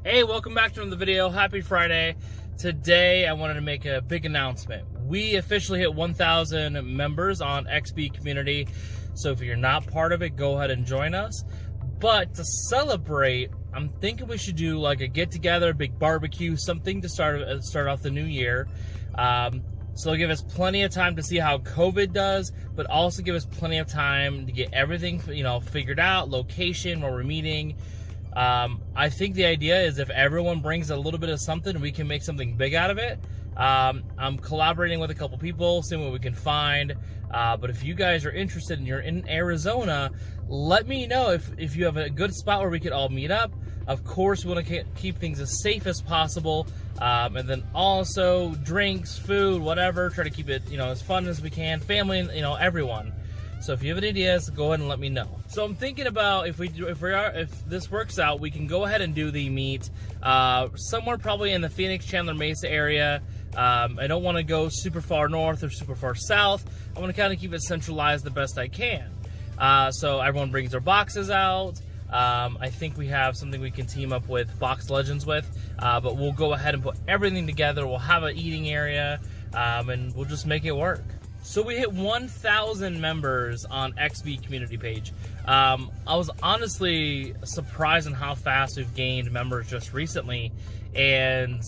Hey, welcome back to another video. Happy Friday. Today I wanted to make a big announcement. We officially hit 1,000 members on XB Community. So if you're not part of it, go ahead and join us. But to celebrate, I'm thinking we should do like a get-together, a big barbecue, something to start off the new year. So it'll give us plenty of time to see how COVID does, but also give us plenty of time to get everything, figured out, location, where we're meeting. I think the idea is if everyone brings a little bit of something, we can make something big out of it. I'm collaborating with a couple people, seeing what we can find. But if you guys are interested and you're in Arizona, let me know if you have a good spot where we could all meet up. Of course, we want to keep things as safe as possible. And then also drinks, food, whatever, try to keep it, as fun as we can. Family, everyone. So if you have any ideas, go ahead and let me know. So I'm thinking about if this works out, we can go ahead and do the meet somewhere probably in the Phoenix, Chandler, Mesa area. I don't want to go super far north or super far south. I want to kind of keep it centralized the best I can. So everyone brings their boxes out. I think we have something we can team up with Box Legends with, but we'll go ahead and put everything together. We'll have an eating area, and we'll just make it work. So we hit 1,000 members on XB community page. I was honestly surprised on how fast we've gained members just recently, and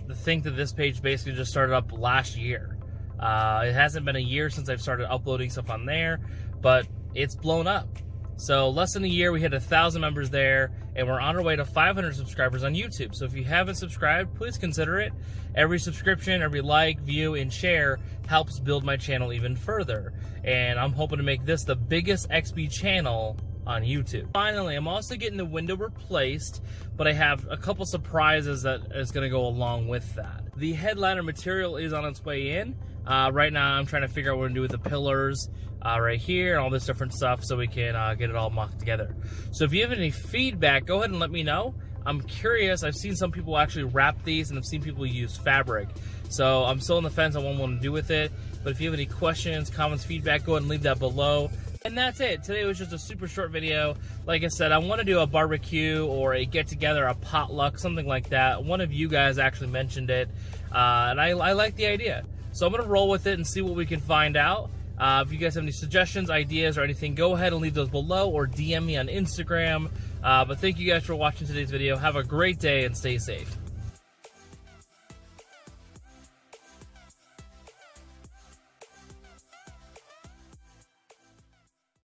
to think that this page basically just started up last year. It hasn't been a year since I've started uploading stuff on there, but it's blown up. So less than a year, we hit 1,000 members there, and we're on our way to 500 subscribers on YouTube. So if you haven't subscribed, please consider it. Every subscription, every like, view, and share helps build my channel even further. And I'm hoping to make this the biggest XB channel on YouTube. Finally, I'm also getting the window replaced, but I have a couple surprises that is going to go along with that. The headliner material is on its way in. Right now, I'm trying to figure out what to do with the pillars right here and all this different stuff so we can get it all mocked together. So if you have any feedback, go ahead and let me know. I'm curious. I've seen some people actually wrap these, and I've seen people use fabric. So I'm still on the fence on what I want to do with it. But if you have any questions, comments, feedback, go ahead and leave that below. And that's it. Today was just a super short video. Like I said, I want to do a barbecue or a get-together, a potluck, something like that. One of you guys actually mentioned it, and I like the idea. So I'm going to roll with it and see what we can find out. If you guys have any suggestions, ideas, or anything, go ahead and leave those below or DM me on Instagram. But thank you guys for watching today's video. Have a great day and stay safe.